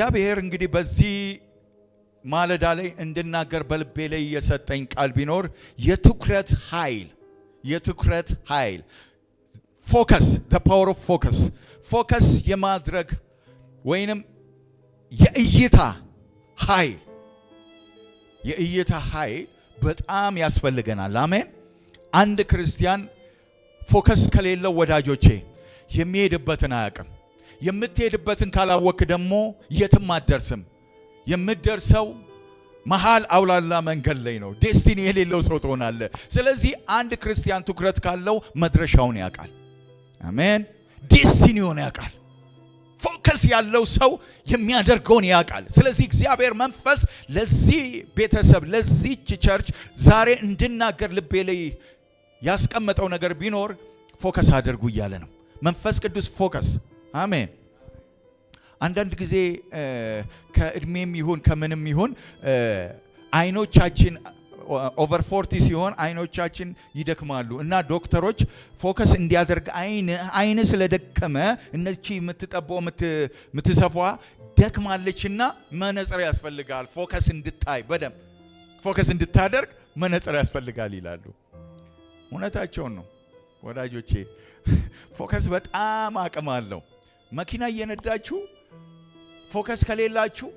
እግዚአብሔር እንግዲህ በዚህ ማለዳ ላይ እንድናገር በልቤ ላይ የሰጠኝ ቃል ቢኖር የትኩረት ኃይል ፎከስ the power of ፎከስ የማድረግ ወይንም የእይታ ኃይል በጣም ያስፈልገናል። አሜን። አንድ ክርስቲያን ፎከስ ከሌለው ወዳጆቼ የሚሄድበትን አያውቅም። የምትሄድበትን ካላወክ ደግሞ የትም አትደርስም። የምትደርሰው መሃል አውላላ መንገድ ላይ ነው። ዴስቲኒ የሌለው ሰው ትሆናለህ። ስለዚህ አንድ ክርስቲያን ትኩረት ካለው መድረሻውን ያውቃል። አሜን። ዴስቲኒውን ያውቃል። ፎከስ ያለው ሰው የሚያደርገውን ያውቃል። ስለዚህ እግዚአብሔር መንፈስ ለዚህ ቤተሰብ ለዚህ ቸርች ዛሬ እንድናገር ልቤ ላይ ያስቀመጠው ነገር ቢኖር ፎከስ አድርጉ እያለ ነው። መንፈስ ቅዱስ ፎከስ። አሜን። አንዳንድ ጊዜ ከእድሜም ይሁን ከምንም ይሁን አይኖቻችን ኦቨር 40 ሲሆን አይኖቻችን ይደክማሉ እና ዶክተሮች ፎከስ እንዲያደርግ አይን ስለደከመ እነቺ የምትጠባው የምትሰፋ ደክማለችና መነጽር ያስፈልጋል። ፎከስ እንድታይ በደም ፎከስ እንድታደርግ መነጽር ያስፈልጋል ይላሉ። እውነታቸውን ነው ወዳጆቼ። ፎከስ በጣም አቅም አለው። መኪና እየነዳችሁ ፎከስ ከሌላችሁ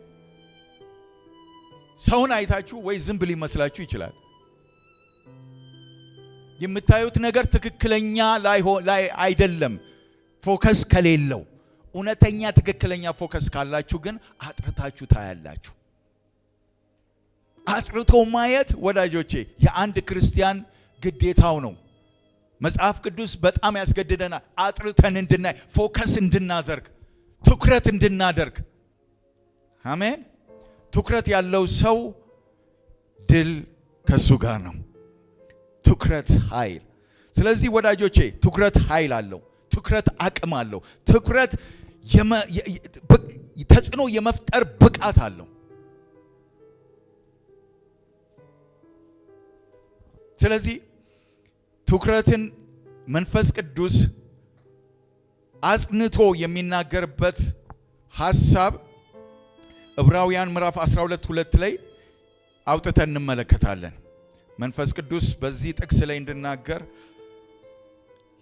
ሰውን አይታችሁ ወይ ዝም ብሎ ሊመስላችሁ ይችላል። የምታዩት ነገር ትክክለኛ ላይ አይደለም። ፎከስ ከሌለው እውነተኛ ትክክለኛ ፎከስ ካላችሁ ግን አጥርታችሁ ታያላችሁ። አጥርቶ ማየት ወዳጆቼ የአንድ ክርስቲያን ግዴታው ነው። መጽሐፍ ቅዱስ በጣም ያስገድደናል። አጥርተን እንድናይ፣ ፎከስ እንድናደርግ፣ ትኩረት እንድናደርግ። አሜን። ትኩረት ያለው ሰው ድል ከሱ ጋር ነው። ትኩረት ኃይል። ስለዚህ ወዳጆቼ ትኩረት ኃይል አለው። ትኩረት አቅም አለው። ትኩረት ተጽዕኖ የመፍጠር ብቃት አለው። ስለዚህ ትኩረትን መንፈስ ቅዱስ አጽንቶ የሚናገርበት ሐሳብ ዕብራውያን ምዕራፍ 12:2 ላይ አውጥተን እንመለከታለን። መንፈስ ቅዱስ በዚህ ጥቅስ ላይ እንድናገር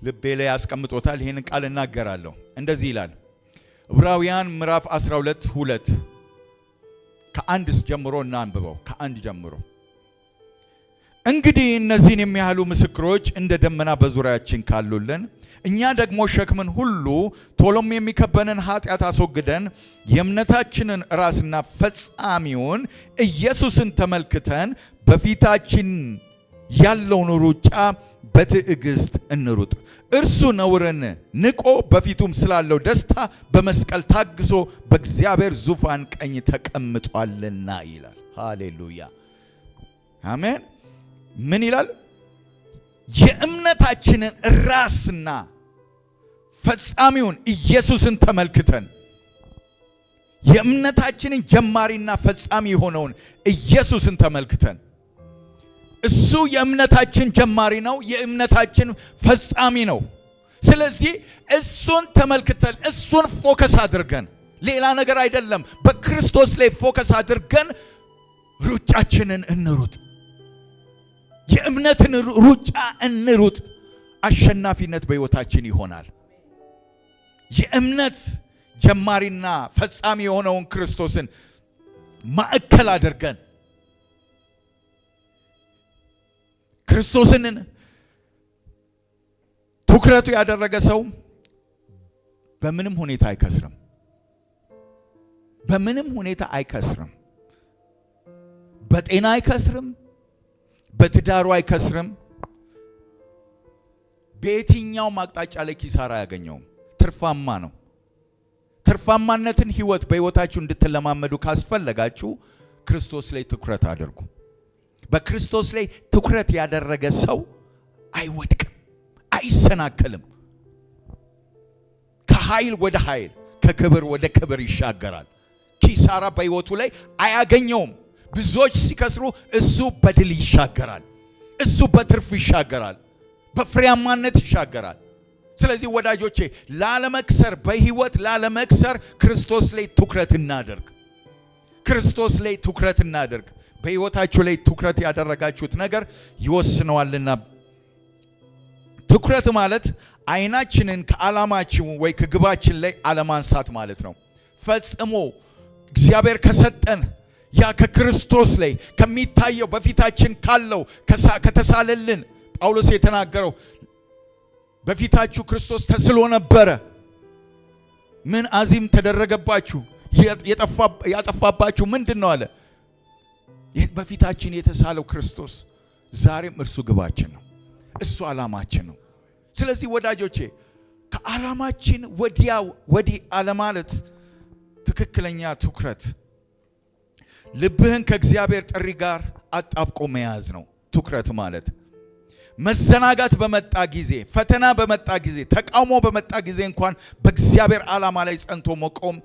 ልቤ ላይ ያስቀምጦታል። ይሄን ቃል እናገራለሁ። እንደዚህ ይላል ዕብራውያን ምዕራፍ 12:2 ከአንድ ጀምሮ እናንብበው። ከአንድ ጀምሮ እንግዲህ እነዚህን የሚያህሉ ምስክሮች እንደ ደመና በዙሪያችን ካሉልን እኛ ደግሞ ሸክምን ሁሉ ቶሎም የሚከበንን ኃጢአት አስወግደን የእምነታችንን ራስና ፈጻሚውን ኢየሱስን ተመልክተን በፊታችን ያለውን ሩጫ በትዕግስት እንሩጥ። እርሱ ነውርን ንቆ በፊቱም ስላለው ደስታ በመስቀል ታግሶ በእግዚአብሔር ዙፋን ቀኝ ተቀምጧልና ይላል። ሃሌሉያ አሜን። ምን ይላል? የእምነታችንን ራስና ፈጻሚውን ኢየሱስን ተመልክተን የእምነታችንን ጀማሪና ፈጻሚ የሆነውን ኢየሱስን ተመልክተን እሱ የእምነታችን ጀማሪ ነው፣ የእምነታችን ፈጻሚ ነው። ስለዚህ እሱን ተመልክተን እሱን ፎከስ አድርገን ሌላ ነገር አይደለም፣ በክርስቶስ ላይ ፎከስ አድርገን ሩጫችንን እንሩጥ። የእምነትን ሩጫ እንሩጥ። አሸናፊነት በሕይወታችን ይሆናል። የእምነት ጀማሪና ፈጻሚ የሆነውን ክርስቶስን ማዕከል አድርገን ክርስቶስን ትኩረቱ ያደረገ ሰው በምንም ሁኔታ አይከስርም። በምንም ሁኔታ አይከስርም። በጤና አይከስርም። በትዳሩ አይከስርም። በየትኛውም አቅጣጫ ላይ ኪሳራ አያገኘውም። ትርፋማ ነው። ትርፋማነትን ህይወት በህይወታችሁ እንድትለማመዱ ካስፈለጋችሁ ክርስቶስ ላይ ትኩረት አድርጉ። በክርስቶስ ላይ ትኩረት ያደረገ ሰው አይወድቅም፣ አይሰናከልም። ከኃይል ወደ ኃይል፣ ከክብር ወደ ክብር ይሻገራል። ኪሳራ በህይወቱ ላይ አያገኘውም። ብዙዎች ሲከስሩ እሱ በድል ይሻገራል። እሱ በትርፍ ይሻገራል፣ በፍሬያማነት ይሻገራል። ስለዚህ ወዳጆቼ ላለመክሰር፣ በህይወት ላለመክሰር ክርስቶስ ላይ ትኩረት እናደርግ። ክርስቶስ ላይ ትኩረት እናድርግ። በሕይወታችሁ ላይ ትኩረት ያደረጋችሁት ነገር ይወስነዋልና። ትኩረት ማለት አይናችንን ከዓላማችን ወይ ከግባችን ላይ አለማንሳት ማለት ነው። ፈጽሞ እግዚአብሔር ከሰጠን ያ ከክርስቶስ ላይ ከሚታየው በፊታችን ካለው ከተሳለልን ጳውሎስ የተናገረው በፊታችሁ ክርስቶስ ተስሎ ነበረ፣ ምን አዚም ተደረገባችሁ? ያጠፋባችሁ ምንድን ነው አለ? በፊታችን የተሳለው ክርስቶስ ዛሬም እርሱ ግባችን ነው፣ እሱ ዓላማችን ነው። ስለዚህ ወዳጆቼ ከዓላማችን ወዲህ አለማለት ትክክለኛ ትኩረት ልብህን ከእግዚአብሔር ጥሪ ጋር አጣብቆ መያዝ ነው። ትኩረት ማለት መዘናጋት በመጣ ጊዜ፣ ፈተና በመጣ ጊዜ፣ ተቃውሞ በመጣ ጊዜ እንኳን በእግዚአብሔር ዓላማ ላይ ጸንቶ መቆም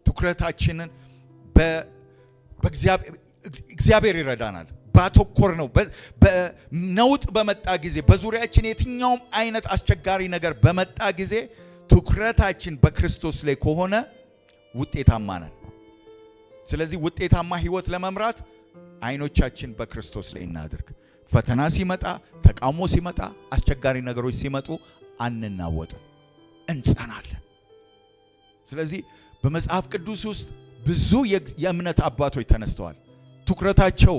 ትኩረታችንን እግዚአብሔር ይረዳናል። ባተኮር ነው። በነውጥ በመጣ ጊዜ፣ በዙሪያችን የትኛውም አይነት አስቸጋሪ ነገር በመጣ ጊዜ ትኩረታችን በክርስቶስ ላይ ከሆነ ውጤታማ ነን። ስለዚህ ውጤታማ ህይወት ለመምራት አይኖቻችን በክርስቶስ ላይ እናድርግ። ፈተና ሲመጣ፣ ተቃውሞ ሲመጣ፣ አስቸጋሪ ነገሮች ሲመጡ አንናወጥም፣ እንጸናለን። ስለዚህ በመጽሐፍ ቅዱስ ውስጥ ብዙ የእምነት አባቶች ተነስተዋል። ትኩረታቸው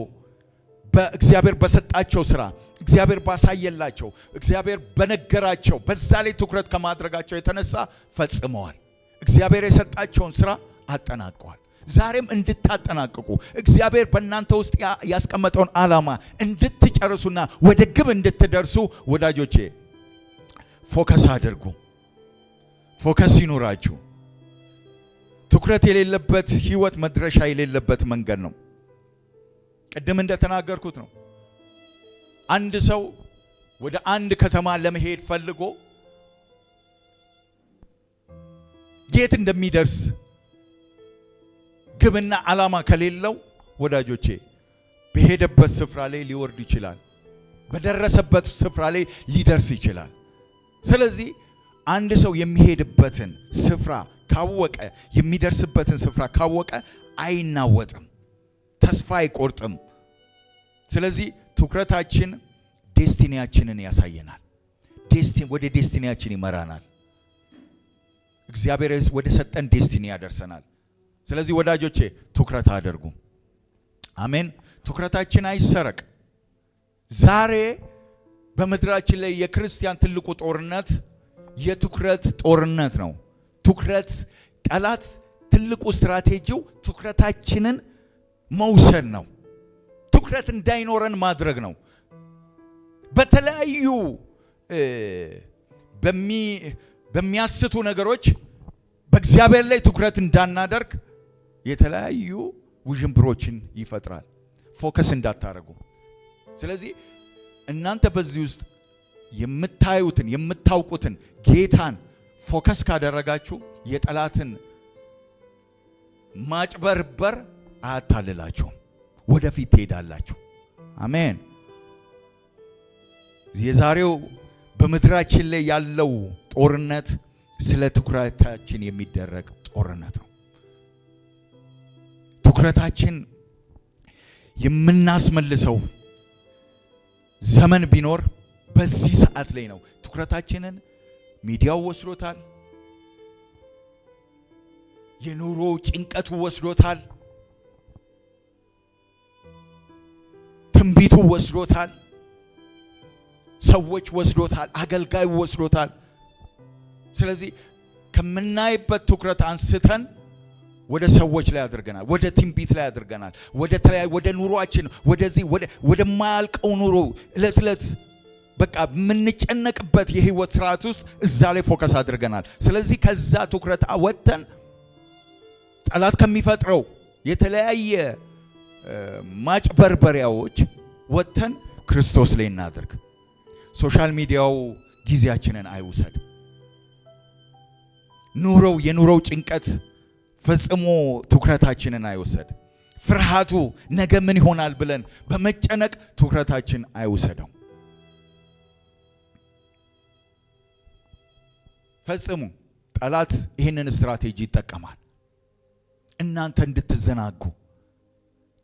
በእግዚአብሔር በሰጣቸው ስራ፣ እግዚአብሔር ባሳየላቸው፣ እግዚአብሔር በነገራቸው በዛ ላይ ትኩረት ከማድረጋቸው የተነሳ ፈጽመዋል። እግዚአብሔር የሰጣቸውን ስራ አጠናቀዋል። ዛሬም እንድታጠናቅቁ እግዚአብሔር በእናንተ ውስጥ ያስቀመጠውን ዓላማ እንድትጨርሱና ወደ ግብ እንድትደርሱ ወዳጆቼ ፎከስ አድርጉ። ፎከስ ይኑራችሁ። ትኩረት የሌለበት ህይወት መድረሻ የሌለበት መንገድ ነው። ቅድም እንደተናገርኩት ነው። አንድ ሰው ወደ አንድ ከተማ ለመሄድ ፈልጎ የት እንደሚደርስ ግብና ዓላማ ከሌለው ወዳጆቼ በሄደበት ስፍራ ላይ ሊወርድ ይችላል። በደረሰበት ስፍራ ላይ ሊደርስ ይችላል። ስለዚህ አንድ ሰው የሚሄድበትን ስፍራ ካወቀ፣ የሚደርስበትን ስፍራ ካወቀ አይናወጥም፣ ተስፋ አይቆርጥም። ስለዚህ ትኩረታችን ዴስቲኒያችንን ያሳየናል። ወደ ዴስቲኒያችን ይመራናል። እግዚአብሔር ወደ ሰጠን ዴስቲኒ ያደርሰናል። ስለዚህ ወዳጆቼ ትኩረት አድርጉ። አሜን። ትኩረታችን አይሰረቅ። ዛሬ በምድራችን ላይ የክርስቲያን ትልቁ ጦርነት የትኩረት ጦርነት ነው። ትኩረት ጠላት ትልቁ ስትራቴጂው ትኩረታችንን መውሰድ ነው። ትኩረት እንዳይኖረን ማድረግ ነው። በተለያዩ በሚያስቱ ነገሮች በእግዚአብሔር ላይ ትኩረት እንዳናደርግ የተለያዩ ውዥንብሮችን ይፈጥራል። ፎከስ እንዳታረጉ። ስለዚህ እናንተ በዚህ ውስጥ የምታዩትን የምታውቁትን ጌታን ፎከስ ካደረጋችሁ የጠላትን ማጭበርበር አያታልላችሁም፣ ወደፊት ትሄዳላችሁ። አሜን። የዛሬው በምድራችን ላይ ያለው ጦርነት ስለ ትኩረታችን የሚደረግ ጦርነት ነው። ትኩረታችን የምናስመልሰው ዘመን ቢኖር በዚህ ሰዓት ላይ ነው። ትኩረታችንን ሚዲያው ወስዶታል። የኑሮ ጭንቀቱ ወስዶታል። ትንቢቱ ወስዶታል። ሰዎች ወስዶታል። አገልጋይ ወስዶታል። ስለዚህ ከምናይበት ትኩረት አንስተን ወደ ሰዎች ላይ አድርገናል፣ ወደ ትንቢት ላይ አድርገናል፣ ወደ ኑሯችን፣ ወደ ማያልቀው ኑሮ እለት በቃ የምንጨነቅበት የህይወት ስርዓት ውስጥ እዛ ላይ ፎከስ አድርገናል። ስለዚህ ከዛ ትኩረት ወጥተን ጠላት ከሚፈጥረው የተለያየ ማጭበርበሪያዎች ወጥተን ክርስቶስ ላይ እናድርግ። ሶሻል ሚዲያው ጊዜያችንን አይውሰድ። የኑሮው ጭንቀት ፈጽሞ ትኩረታችንን አይወሰድ። ፍርሃቱ ነገ ምን ይሆናል ብለን በመጨነቅ ትኩረታችን አይወሰደው። ፈጽሞ ጠላት ይህንን ስትራቴጂ ይጠቀማል። እናንተ እንድትዘናጉ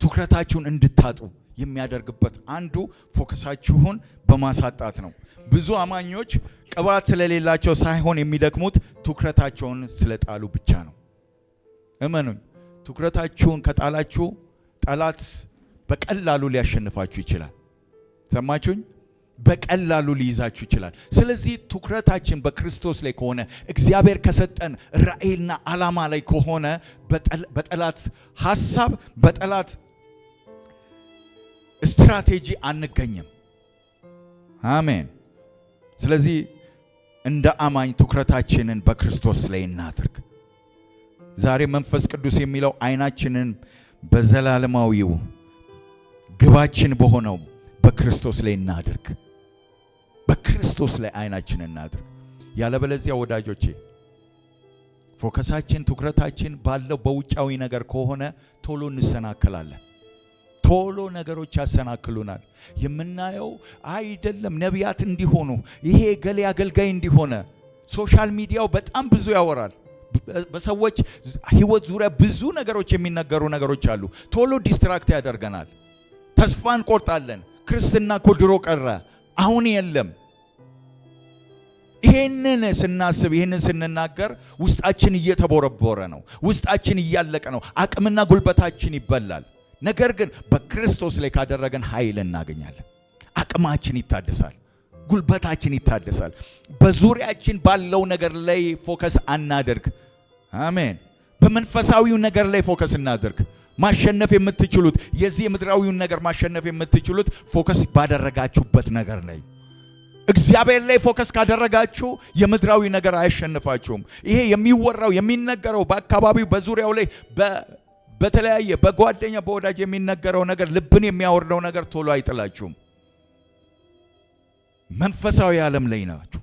ትኩረታችሁን እንድታጡ የሚያደርግበት አንዱ ፎከሳችሁን በማሳጣት ነው። ብዙ አማኞች ቅባት ስለሌላቸው ሳይሆን የሚደክሙት ትኩረታቸውን ስለጣሉ ብቻ ነው። እመኑኝ፣ ትኩረታችሁን ከጣላችሁ ጠላት በቀላሉ ሊያሸንፋችሁ ይችላል። ሰማችሁኝ? በቀላሉ ሊይዛችሁ ይችላል። ስለዚህ ትኩረታችን በክርስቶስ ላይ ከሆነ እግዚአብሔር ከሰጠን ራእይና ዓላማ ላይ ከሆነ በጠላት ሐሳብ በጠላት ስትራቴጂ አንገኝም። አሜን። ስለዚህ እንደ አማኝ ትኩረታችንን በክርስቶስ ላይ እናድርግ። ዛሬ መንፈስ ቅዱስ የሚለው አይናችንን በዘላለማዊው ግባችን በሆነው በክርስቶስ ላይ እናድርግ። በክርስቶስ ላይ አይናችንን እናድርግ። ያለበለዚያ ወዳጆቼ ፎከሳችን ትኩረታችን ባለው በውጫዊ ነገር ከሆነ ቶሎ እንሰናከላለን። ቶሎ ነገሮች ያሰናክሉናል። የምናየው አይደለም ነቢያት እንዲሆኑ ይሄ ገሌ አገልጋይ እንዲሆነ ሶሻል ሚዲያው በጣም ብዙ ያወራል። በሰዎች ህይወት ዙሪያ ብዙ ነገሮች የሚነገሩ ነገሮች አሉ። ቶሎ ዲስትራክት ያደርገናል። ተስፋ እንቆርጣለን። ክርስትና እኮ ድሮ ቀረ፣ አሁን የለም። ይሄንን ስናስብ ይሄንን ስንናገር ውስጣችን እየተቦረቦረ ነው። ውስጣችን እያለቀ ነው። አቅምና ጉልበታችን ይበላል። ነገር ግን በክርስቶስ ላይ ካደረገን ኃይል እናገኛለን። አቅማችን ይታደሳል። ጉልበታችን ይታደሳል። በዙሪያችን ባለው ነገር ላይ ፎከስ አናደርግ። አሜን። በመንፈሳዊው ነገር ላይ ፎከስ እናደርግ። ማሸነፍ የምትችሉት የዚህ የምድራዊውን ነገር ማሸነፍ የምትችሉት ፎከስ ባደረጋችሁበት ነገር ላይ። እግዚአብሔር ላይ ፎከስ ካደረጋችሁ የምድራዊ ነገር አያሸንፋችሁም። ይሄ የሚወራው የሚነገረው በአካባቢው በዙሪያው ላይ በተለያየ በጓደኛ በወዳጅ የሚነገረው ነገር ልብን የሚያወርደው ነገር ቶሎ አይጥላችሁም። መንፈሳዊ ዓለም ላይ ናችሁ።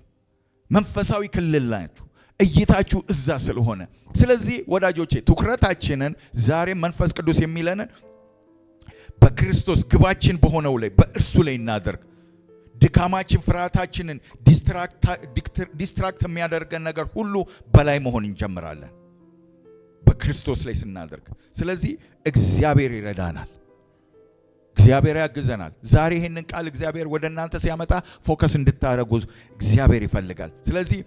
መንፈሳዊ ክልል ናችሁ። እይታችሁ እዛ ስለሆነ ስለዚህ ወዳጆቼ ትኩረታችንን ዛሬ መንፈስ ቅዱስ የሚለንን በክርስቶስ ግባችን በሆነው ላይ በእርሱ ላይ እናደርግ። ድካማችን ፍርሃታችንን ዲስትራክት የሚያደርገን ነገር ሁሉ በላይ መሆን እንጀምራለን በክርስቶስ ላይ ስናደርግ። ስለዚህ እግዚአብሔር ይረዳናል። እግዚአብሔር ያግዘናል። ዛሬ ይሄንን ቃል እግዚአብሔር ወደ እናንተ ሲያመጣ ፎከስ እንድታደርጉ እግዚአብሔር ይፈልጋል። ስለዚህ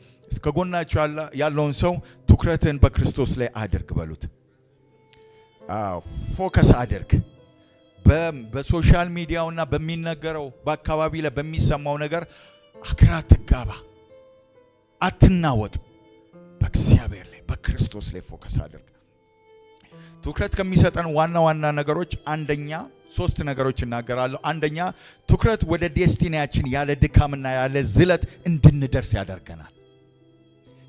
ከጎናችሁ ያለውን ሰው ትኩረትን በክርስቶስ ላይ አድርግ በሉት። ፎከስ አድርግ። በሶሻል ሚዲያውና በሚነገረው በአካባቢ ላይ በሚሰማው ነገር ግራ አትጋባ፣ አትናወጥ። በእግዚአብሔር ላይ በክርስቶስ ላይ ፎከስ አድርግ። ትኩረት ከሚሰጠን ዋና ዋና ነገሮች አንደኛ 3 ነገሮች እናገራለሁ። አንደኛ ትኩረት ወደ ዴስቲኒያችን ያለ ድካምና ያለ ዝለት እንድንደርስ ያደርገናል።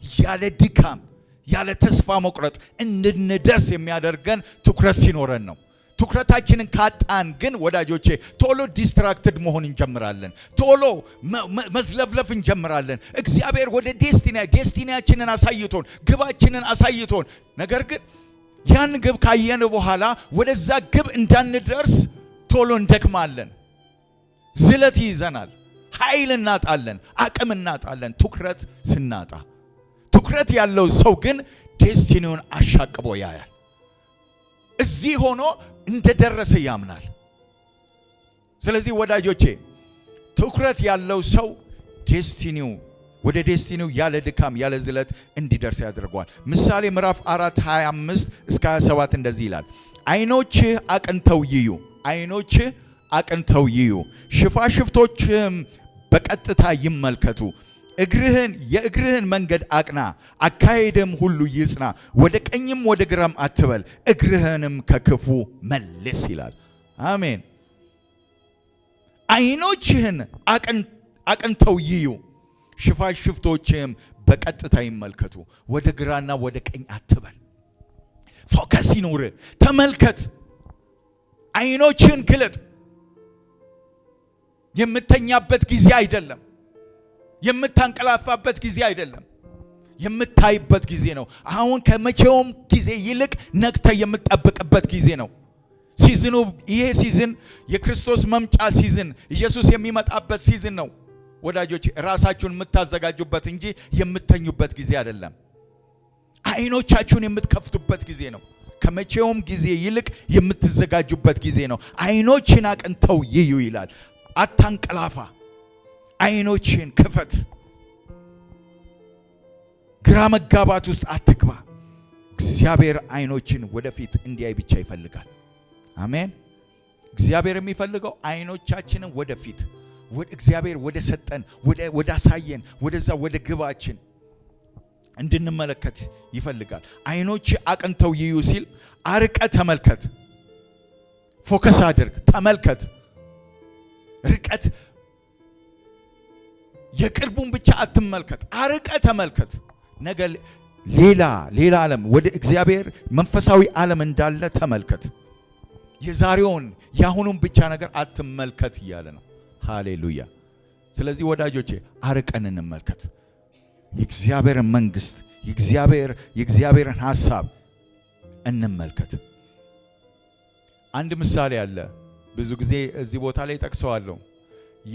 ያለ ድካም ያለ ተስፋ መቁረጥ እንድንደርስ የሚያደርገን ትኩረት ሲኖረን ነው። ትኩረታችንን ካጣን ግን ወዳጆቼ ቶሎ ዲስትራክትድ መሆን እንጀምራለን። ቶሎ መዝለፍለፍ እንጀምራለን። እግዚአብሔር ወደ ዴስቲኒያችንን አሳይቶን ግባችንን አሳይቶን ነገር ግን ያን ግብ ካየን በኋላ ወደዛ ግብ እንዳንደርስ ቶሎ እንደክማለን። ዝለት ይይዘናል። ኃይል እናጣለን። አቅም እናጣለን። ትኩረት ስናጣ ትኩረት ያለው ሰው ግን ዴስቲኒውን አሻቅቦ ያያል። እዚህ ሆኖ እንደደረሰ ያምናል። ስለዚህ ወዳጆቼ ትኩረት ያለው ሰው ወደ ዴስቲኒው ያለ ድካም ያለ ዝለት እንዲደርስ ያደርገዋል። ምሳሌ ምዕራፍ 4:25 እስከ 27 እንደዚህ ይላል። ዓይኖችህ አቅንተው ይዩ፣ ሽፋሽፍቶችህም በቀጥታ ይመልከቱ። የእግርህን መንገድ አቅና፣ አካሄድም ሁሉ ይጽና። ወደ ቀኝም ወደ ግራም አትበል፣ እግርህንም ከክፉ መልስ ይላል። አሜን። ዓይኖችህን አቅንተው ይዩ፣ ሽፋሽፍቶችህም በቀጥታ ይመልከቱ። ወደ ግራና ወደ ቀኝ አትበል። ፎከስ ይኑር። ተመልከት። ዓይኖችህን ግለጥ። የምተኛበት ጊዜ አይደለም። የምታንቀላፋበት ጊዜ አይደለም። የምታይበት ጊዜ ነው። አሁን ከመቼውም ጊዜ ይልቅ ነቅተህ የምትጠብቅበት ጊዜ ነው። ሲዝኑ ይሄ ሲዝን የክርስቶስ መምጫ ሲዝን፣ ኢየሱስ የሚመጣበት ሲዝን ነው። ወዳጆች ራሳችሁን የምታዘጋጁበት እንጂ የምተኙበት ጊዜ አይደለም። ዓይኖቻችሁን የምትከፍቱበት ጊዜ ነው። ከመቼውም ጊዜ ይልቅ የምትዘጋጁበት ጊዜ ነው። አይኖችን አቅንተው ይዩ ይላል። አታንቀላፋ፣ አይኖችን ክፈት። ግራ መጋባት ውስጥ አትግባ። እግዚአብሔር አይኖችን ወደፊት እንዲያይ ብቻ ይፈልጋል። አሜን። እግዚአብሔር የሚፈልገው አይኖቻችንን ወደፊት እግዚአብሔር ወደ ሰጠን ወደ አሳየን ወደዛ ወደ ግባችን እንድንመለከት ይፈልጋል። አይኖች አቅንተው ይዩ ሲል አርቀ ተመልከት፣ ፎከስ አድርግ፣ ተመልከት። ርቀት የቅርቡን ብቻ አትመልከት፣ አርቀ ተመልከት። ነገ ሌላ ዓለም ወደ እግዚአብሔር መንፈሳዊ ዓለም እንዳለ ተመልከት። የዛሬውን የአሁኑን ብቻ ነገር አትመልከት እያለ ነው። ሃሌሉያ። ስለዚህ ወዳጆቼ አርቀን እንመልከት። የእግዚአብሔርን መንግስት የእግዚአብሔርን ሐሳብ እንመልከት። አንድ ምሳሌ አለ፣ ብዙ ጊዜ እዚህ ቦታ ላይ ጠቅሰዋለሁ።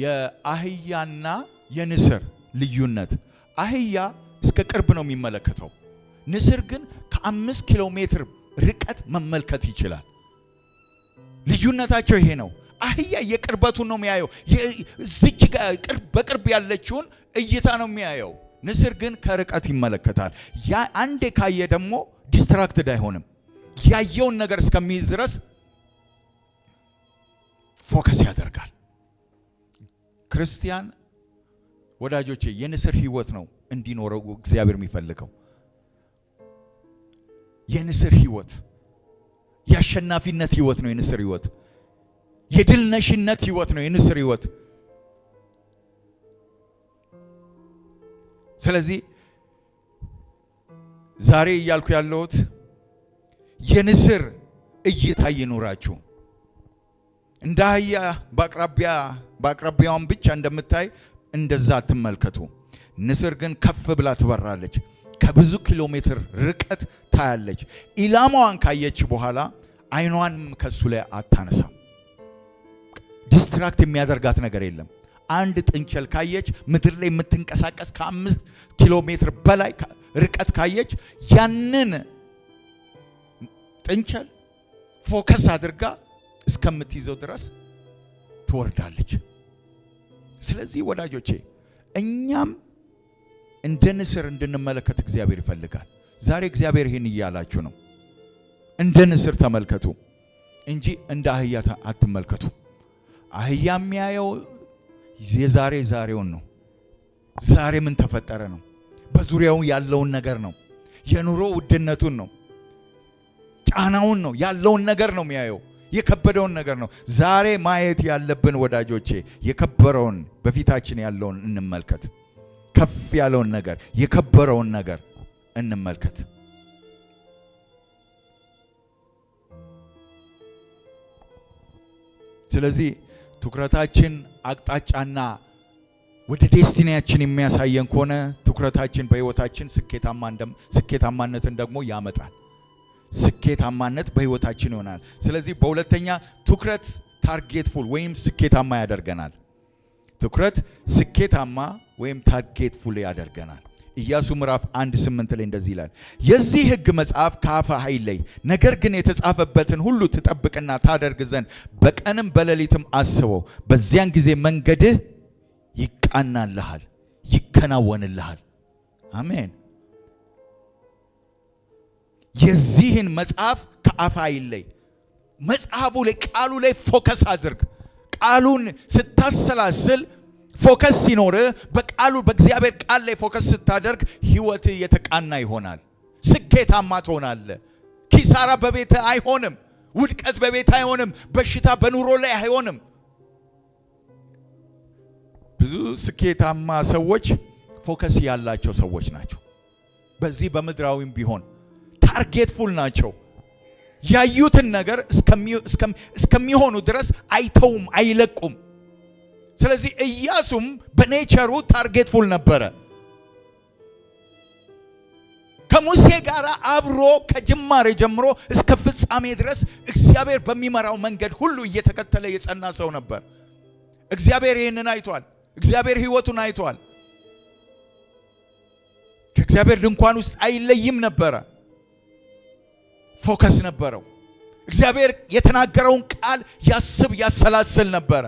የአህያና የንስር ልዩነት። አህያ እስከ ቅርብ ነው የሚመለከተው፣ ንስር ግን ከ5 ኪሎ ሜትር ርቀት መመልከት ይችላል። ልዩነታቸው ይሄ ነው። አህያ የቅርበቱን ነው የሚያየው፣ እዚች በቅርብ ያለችውን እይታ ነው የሚያየው። ንስር ግን ከርቀት ይመለከታል። ያ አንዴ ካየ ደግሞ ዲስትራክትድ አይሆንም። ያየውን ነገር እስከሚይዝ ድረስ ፎከስ ያደርጋል። ክርስቲያን ወዳጆቼ የንስር ህይወት ነው እንዲኖረው እግዚአብሔር የሚፈልገው። የንስር ህይወት የአሸናፊነት ህይወት ነው። የንስር ህይወት የድል ነሽነት ህይወት ነው። የንስር ህይወት። ስለዚህ ዛሬ እያልኩ ያለሁት የንስር እይታ ይኑራችሁ። እንደ አህያ በአቅራቢያዋን ብቻ እንደምታይ እንደዛ አትመልከቱ። ንስር ግን ከፍ ብላ ትበራለች፣ ከብዙ ኪሎ ሜትር ርቀት ታያለች። ኢላማዋን ካየች በኋላ አይኗን ከሱ ላይ አታነሳም። ዲስትራክት የሚያደርጋት ነገር የለም። አንድ ጥንቸል ካየች ምድር ላይ የምትንቀሳቀስ ከ5 ኪሎ ሜትር በላይ ርቀት ካየች ያንን ጥንቸል ፎከስ አድርጋ እስከምትይዘው ድረስ ትወርዳለች። ስለዚህ ወዳጆቼ እኛም እንደ ንስር እንድንመለከት እግዚአብሔር ይፈልጋል። ዛሬ እግዚአብሔር ይህን እያላችሁ ነው። እንደ ንስር ተመልከቱ እንጂ እንደ አህያ አትመልከቱ። አህያ የሚያየው ዛሬውን ነው። ዛሬ ምን ተፈጠረ ነው። በዙሪያው ያለውን ነገር ነው። የኑሮ ውድነቱን ነው፣ ጫናውን ነው፣ ያለውን ነገር ነው የሚያየው። የከበደውን ነገር ነው። ዛሬ ማየት ያለብን ወዳጆቼ የከበረውን በፊታችን ያለውን እንመልከት። ከፍ ያለውን ነገር የከበረውን ነገር እንመልከት። ስለዚህ ትኩረታችን አቅጣጫና ወደ ዴስቲኒያችን የሚያሳየን ከሆነ ትኩረታችን በህይወታችን ስኬታማነትን ደግሞ ያመጣል። ስኬታማነት በህይወታችን ይሆናል። ስለዚህ በሁለተኛ ትኩረት ታርጌትፉል ወይም ስኬታማ ያደርገናል። ትኩረት ስኬታማ ወይም ታርጌትፉል ያደርገናል። ኢያሱ ምዕራፍ 1:8 ላይ እንደዚህ ይላል፣ የዚህ ሕግ መጽሐፍ ከአፍህ አይለይ፣ ነገር ግን የተጻፈበትን ሁሉ ትጠብቅና ታደርግ ዘንድ በቀንም በሌሊትም አስበው፣ በዚያን ጊዜ መንገድህ ይቃናልሃል፣ ይከናወንልሃል። አሜን። የዚህን መጽሐፍ ከአፍህ አይለይ። መጽሐፉ ላይ ቃሉ ላይ ፎከስ አድርግ። ቃሉን ስታሰላስል ፎከስ ሲኖርህ በቃሉ በእግዚአብሔር ቃል ላይ ፎከስ ስታደርግ ህይወትህ የተቃና ይሆናል። ስኬታማ ትሆናለህ። ኪሳራ በቤትህ አይሆንም። ውድቀት በቤትህ አይሆንም። በሽታ በኑሮ ላይ አይሆንም። ብዙ ስኬታማ ሰዎች ፎከስ ያላቸው ሰዎች ናቸው። በዚህ በምድራዊም ቢሆን ታርጌትፉል ናቸው። ያዩትን ነገር እስከሚሆኑ ድረስ አይተውም፣ አይለቁም። ስለዚህ ኢያሱም በኔቸሩ ታርጌትፉል ነበረ። ከሙሴ ጋር አብሮ ከጅማሬ ጀምሮ እስከ ፍጻሜ ድረስ እግዚአብሔር በሚመራው መንገድ ሁሉ እየተከተለ የጸና ሰው ነበር። እግዚአብሔር ይህንን አይቷል። እግዚአብሔር ህይወቱን አይቷል። ከእግዚአብሔር ድንኳን ውስጥ አይለይም ነበረ። ፎከስ ነበረው። እግዚአብሔር የተናገረውን ቃል ያስብ ያሰላስል ነበረ።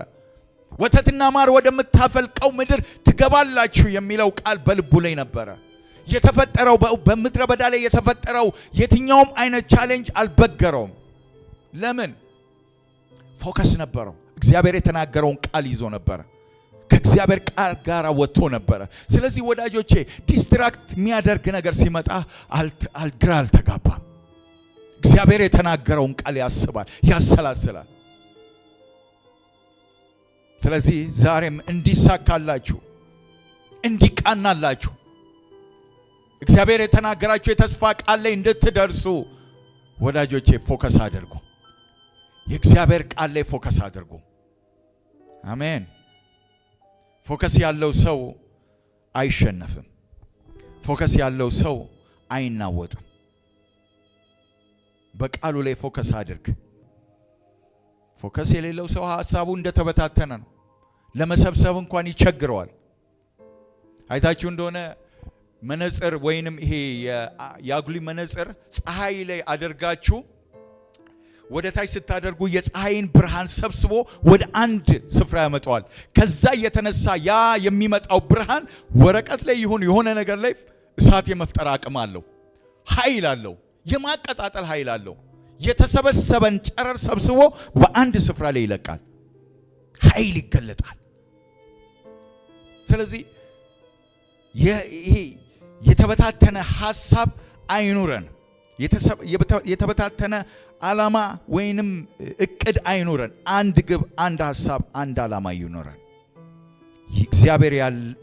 ወተትና ማር ወደምታፈልቀው ምድር ትገባላችሁ የሚለው ቃል በልቡ ላይ ነበረ። የተፈጠረው በምድረ በዳ ላይ የተፈጠረው የትኛውም አይነት ቻሌንጅ አልበገረውም። ለምን? ፎከስ ነበረው። እግዚአብሔር የተናገረውን ቃል ይዞ ነበረ። ከእግዚአብሔር ቃል ጋር ወጥቶ ነበረ። ስለዚህ ወዳጆቼ ዲስትራክት የሚያደርግ ነገር ሲመጣ ግራ አልተጋባም። እግዚአብሔር የተናገረውን ቃል ያስባል፣ ያሰላስላል። ስለዚህ ዛሬም እንዲሳካላችሁ እንዲቃናላችሁ እግዚአብሔር የተናገራችሁ የተስፋ ቃል ላይ እንድትደርሱ ወዳጆቼ ፎከስ አድርጉ። የእግዚአብሔር ቃል ላይ ፎከስ አድርጉ። አሜን። ፎከስ ያለው ሰው አይሸነፍም። ፎከስ ያለው ሰው አይናወጥም። በቃሉ ላይ ፎከስ አድርግ። ፎከስ የሌለው ሰው ሐሳቡ እንደተበታተነ ነው። ለመሰብሰብ እንኳን ይቸግረዋል። አይታችሁ እንደሆነ መነጽር ወይንም ይሄ የአጉሊ መነጽር ፀሐይ ላይ አድርጋችሁ ወደ ታች ስታደርጉ የፀሐይን ብርሃን ሰብስቦ ወደ አንድ ስፍራ ያመጣዋል። ከዛ የተነሳ ያ የሚመጣው ብርሃን ወረቀት ላይ ይሁን የሆነ ነገር ላይ እሳት የመፍጠር አቅም አለው፣ ኃይል አለው፣ የማቀጣጠል ኃይል አለው። የተሰበሰበን ጨረር ሰብስቦ በአንድ ስፍራ ላይ ይለቃል፣ ኃይል ይገለጣል። ስለዚህ ይሄ የተበታተነ ሐሳብ አይኑረን። የተበታተነ ዓላማ ወይንም እቅድ አይኑረን። አንድ ግብ፣ አንድ ሐሳብ፣ አንድ ዓላማ ይኑረን። እግዚአብሔር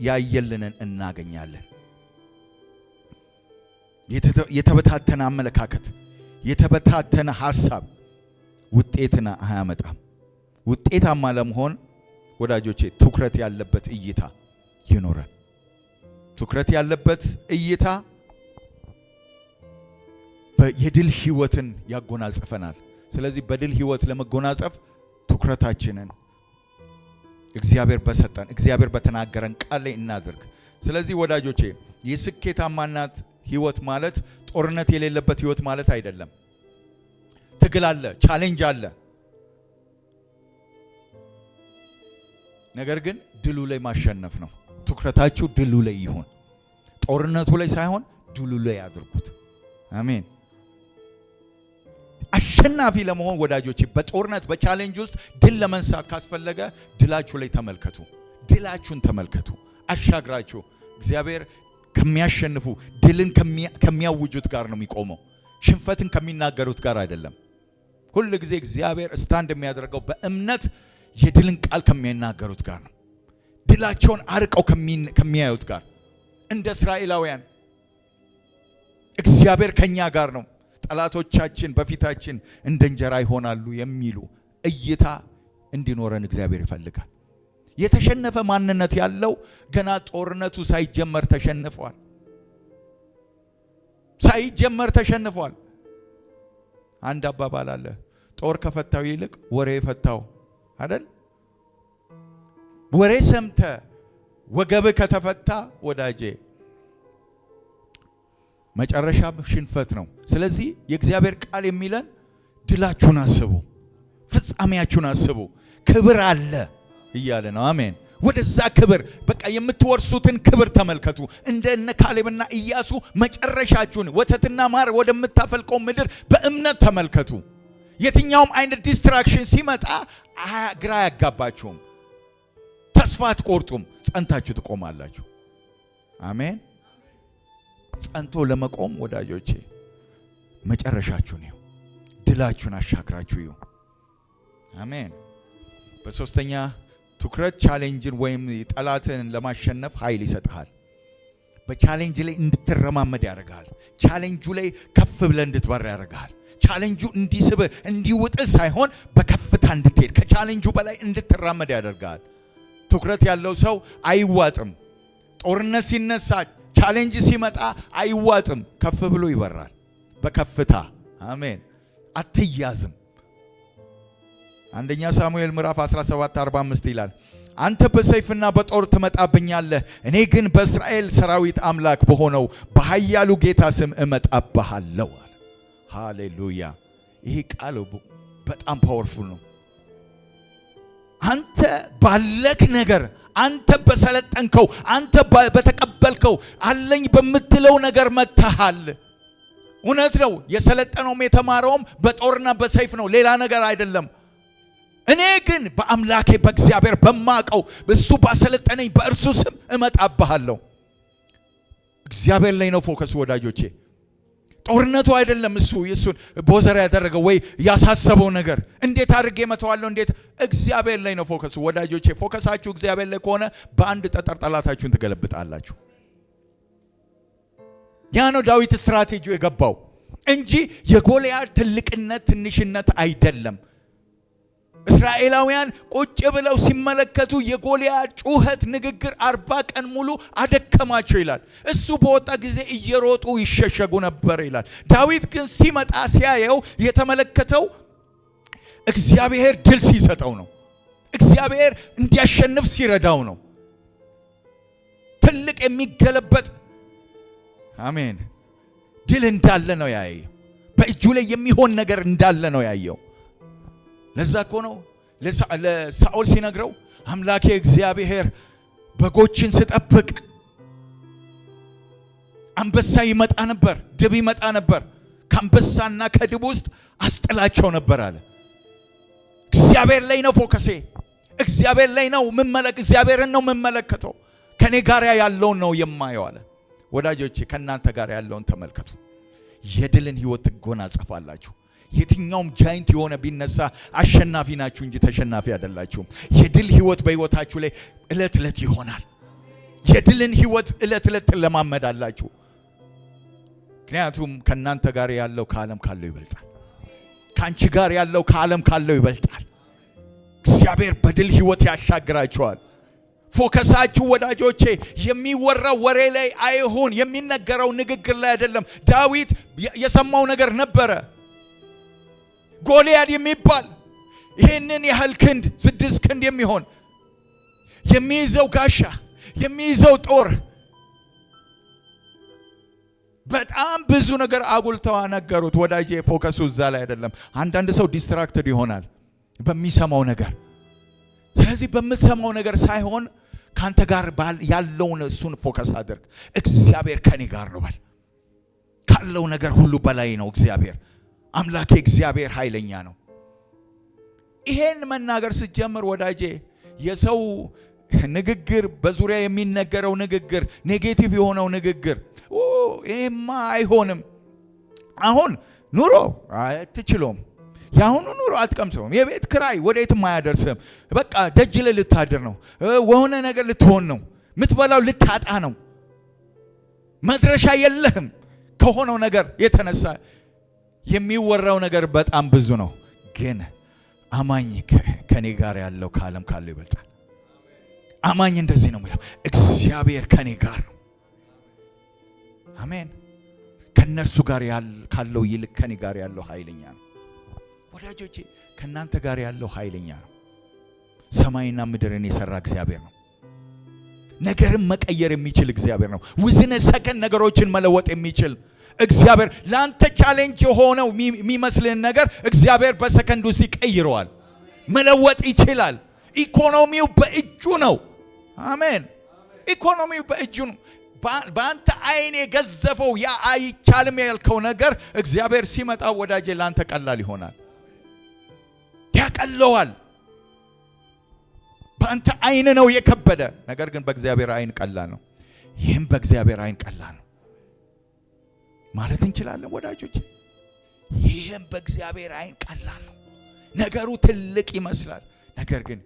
ያየልንን እናገኛለን። የተበታተነ አመለካከት፣ የተበታተነ ሐሳብ ውጤትን አያመጣም። ውጤታማ ለመሆን ወዳጆቼ ትኩረት ያለበት እይታ ይኖረን። ትኩረት ያለበት እይታ የድል ህይወትን ያጎናጽፈናል። ስለዚህ በድል ህይወት ለመጎናጸፍ ትኩረታችንን እግዚአብሔር በሰጠን እግዚአብሔር በተናገረን ቃል ላይ እናድርግ። ስለዚህ ወዳጆቼ የስኬታማናት ህይወት ማለት ጦርነት የሌለበት ህይወት ማለት አይደለም። ትግል አለ፣ ቻሌንጅ አለ። ነገር ግን ድሉ ላይ ማሸነፍ ነው። ትኩረታችሁ ድሉ ላይ ይሁን። ጦርነቱ ላይ ሳይሆን ድሉ ላይ አድርጉት። አሜን። አሸናፊ ለመሆን ወዳጆቼ በጦርነት በቻሌንጅ ውስጥ ድል ለመንሳት ካስፈለገ ድላችሁ ላይ ተመልከቱ። ድላችሁን ተመልከቱ። አሻግራችሁ እግዚአብሔር ከሚያሸንፉ ድልን ከሚያውጁት ጋር ነው የሚቆመው። ሽንፈትን ከሚናገሩት ጋር አይደለም። ሁሉ ጊዜ እግዚአብሔር ስታንድ የሚያደርገው በእምነት የድልን ቃል ከሚናገሩት ጋር ነው። ድላቸውን አርቀው ከሚያዩት ጋር እንደ እስራኤላውያን እግዚአብሔር ከኛ ጋር ነው፣ ጠላቶቻችን በፊታችን እንደ እንጀራ ይሆናሉ የሚሉ እይታ እንዲኖረን እግዚአብሔር ይፈልጋል። የተሸነፈ ማንነት ያለው ገና ጦርነቱ ሳይጀመር ተሸንፏል። ሳይጀመር ተሸንፏል። አንድ አባባል አለ፣ ጦር ከፈታው ይልቅ ወሬ ፈታው አይደል? ወሬ ሰምተ ወገብ ከተፈታ ወዳጄ መጨረሻ ሽንፈት ነው። ስለዚህ የእግዚአብሔር ቃል የሚለን ድላችሁን አስቡ፣ ፍጻሜያችሁን አስቡ፣ ክብር አለ እያለ ነው። አሜን። ወደዛ ክብር በቃ የምትወርሱትን ክብር ተመልከቱ። እንደነ ካሌብና ኢያሱ መጨረሻችሁን ወተትና ማር ወደምታፈልቀው ምድር በእምነት ተመልከቱ። የትኛውም አይነት ዲስትራክሽን ሲመጣ ግራ አያጋባችሁም፣ ተስፋ አትቆርጡም፣ ጸንታችሁ ትቆማላችሁ። አሜን። ጸንቶ ለመቆም ወዳጆቼ መጨረሻችሁን ይሁ፣ ድላችሁን አሻግራችሁ ይሁ። አሜን። በሶስተኛ ትኩረት ቻሌንጅን ወይም ጠላትን ለማሸነፍ ኃይል ይሰጥሃል። በቻሌንጅ ላይ እንድትረማመድ ያደርጋል። ቻሌንጁ ላይ ከፍ ብለህ እንድትበር ያደርጋል። ቻሌንጁ እንዲስብ እንዲውጥ ሳይሆን በከፍታ እንድትሄድ ከቻሌንጁ በላይ እንድትራመድ ያደርጋል። ትኩረት ያለው ሰው አይዋጥም። ጦርነት ሲነሳ ቻሌንጅ ሲመጣ አይዋጥም፣ ከፍ ብሎ ይበራል በከፍታ። አሜን። አትያዝም። አንደኛ ሳሙኤል ምዕራፍ 17:45 ይላል፣ አንተ በሰይፍና በጦር ትመጣብኛለህ፣ እኔ ግን በእስራኤል ሰራዊት አምላክ በሆነው በኃያሉ ጌታ ስም እመጣብሃለሁ አለ። ሃሌሉያ! ይሄ ቃል በጣም ፓወርፉል ነው። አንተ ባለክ ነገር፣ አንተ በሰለጠንከው፣ አንተ በተቀበልከው አለኝ በምትለው ነገር መጥተሃል። እውነት ነው። የሰለጠነውም የተማረውም በጦርና በሰይፍ ነው፣ ሌላ ነገር አይደለም። እኔ ግን በአምላኬ በእግዚአብሔር በማቀው እሱ ባሰለጠነኝ በእርሱ ስም እመጣብሃለሁ። እግዚአብሔር ላይ ነው ፎከሱ ወዳጆቼ። ጦርነቱ አይደለም እሱ የሱን ቦዘር ያደረገው ወይ ያሳሰበው ነገር እንዴት አድርጌ መተዋለሁ እንዴት። እግዚአብሔር ላይ ነው ፎከሱ ወዳጆቼ። ፎከሳችሁ እግዚአብሔር ላይ ከሆነ በአንድ ጠጠር ጠላታችሁን ትገለብጣላችሁ። ያ ነው ዳዊት ስትራቴጂው የገባው እንጂ የጎልያድ ትልቅነት ትንሽነት አይደለም። እስራኤላውያን ቁጭ ብለው ሲመለከቱ የጎልያድ ጩኸት ንግግር 40 ቀን ሙሉ አደከማቸው ይላል። እሱ በወጣ ጊዜ እየሮጡ ይሸሸጉ ነበር ይላል። ዳዊት ግን ሲመጣ ሲያየው የተመለከተው እግዚአብሔር ድል ሲሰጠው ነው። እግዚአብሔር እንዲያሸንፍ ሲረዳው ነው። ትልቅ የሚገለበጥ አሜን ድል እንዳለ ነው ያየው። በእጁ ላይ የሚሆን ነገር እንዳለ ነው ያየው። ለዛ እኮ ነው ለሳኦል ሲነግረው አምላኬ እግዚአብሔር በጎችን ስጠብቅ አንበሳ ይመጣ ነበር፣ ድብ ይመጣ ነበር፣ ከአንበሳና ከድብ ውስጥ አስጥላቸው ነበር አለ። እግዚአብሔር ላይ ነው ፎከሴ፣ እግዚአብሔር ላይ ነው እግዚአብሔርን ነው የምመለከተው፣ ከኔ ጋር ያለውን ነው የማየው አለ። ወዳጆቼ ከናንተ ጋር ያለውን ተመልከቱ። የድልን ህይወት ትጎናጸፋላችሁ። የትኛውም ጃይንት የሆነ ቢነሳ አሸናፊ ናችሁ እንጂ ተሸናፊ አይደላችሁም። የድል ህይወት በህይወታችሁ ላይ እለት እለት ይሆናል። የድልን ህይወት እለት እለት ትለማመዳላችሁ። ምክንያቱም ከናንተ ጋር ያለው ከዓለም ካለው ይበልጣል። ካንቺ ጋር ያለው ከዓለም ካለው ይበልጣል። እግዚአብሔር በድል ህይወት ያሻግራችኋል። ፎከሳችሁ ወዳጆቼ የሚወራው ወሬ ላይ አይሁን፣ የሚነገረው ንግግር ላይ አይደለም። ዳዊት የሰማው ነገር ነበረ። ጎልያድ የሚባል ይህንን ያህል ክንድ 6 ክንድ የሚሆን የሚይዘው ጋሻ የሚይዘው ጦር በጣም ብዙ ነገር አጉልተው ነገሩት። ወዳጄ ፎከሱ እዛ ላይ አይደለም። አንዳንድ ሰው ዲስትራክትድ ይሆናል በሚሰማው ነገር። ስለዚህ በምትሰማው ነገር ሳይሆን ካንተ ጋር ያለውን እሱን ፎከስ አድርግ። እግዚአብሔር ከኔ ጋር ነው በል። ካለው ነገር ሁሉ በላይ ነው እግዚአብሔር። አምላኬ እግዚአብሔር ኃይለኛ ነው። ይሄን መናገር ስትጀምር ወዳጄ የሰው ንግግር፣ በዙሪያ የሚነገረው ንግግር፣ ኔጌቲቭ የሆነው ንግግር ይሄማ አይሆንም፣ አሁን ኑሮ አትችሎም፣ ያሁኑ ኑሮ አትቀምሰውም፣ የቤት ክራይ ወዴትም አያደርስም፣ በቃ ደጅ ላይ ልታድር ነው፣ ወሆነ ነገር ልትሆን ነው፣ ምትበላው ልታጣ ነው፣ መድረሻ የለህም። ከሆነው ነገር የተነሳ የሚወራው ነገር በጣም ብዙ ነው። ግን አማኝ ከኔ ጋር ያለው ከዓለም ካለው ይበልጣል። አማኝ እንደዚህ ነው የሚለው፣ እግዚአብሔር ከኔ ጋር ነው። አሜን። ከነሱ ጋር ካለው ይልቅ ከኔ ጋር ያለው ኃይለኛ ነው። ወዳጆቼ ከናንተ ጋር ያለው ኃይለኛ ነው። ሰማይና ምድርን የሰራ እግዚአብሔር ነው። ነገርን መቀየር የሚችል እግዚአብሔር ነው። ውዝነ ሰከንድ ነገሮችን መለወጥ የሚችል እግዚአብሔር። ላንተ ቻሌንጅ የሆነው የሚመስልን ነገር እግዚአብሔር በሰከንድ ውስጥ ይቀይረዋል፣ መለወጥ ይችላል። ኢኮኖሚው በእጁ ነው። አሜን። ኢኮኖሚው በእጁ ነው። በአንተ አይን የገዘፈው ያ አይቻልም ያልከው ነገር እግዚአብሔር ሲመጣ ወዳጄ ላንተ ቀላል ይሆናል፣ ያቀለዋል። በአንተ አይን ነው የከበደ ነገር ግን በእግዚአብሔር አይን ቀላል ነው። ይህም በእግዚአብሔር አይን ቀላል ነው ማለት እንችላለን ወዳጆች። ይህም በእግዚአብሔር አይን ቀላል ነው። ነገሩ ትልቅ ይመስላል፣ ነገር ግን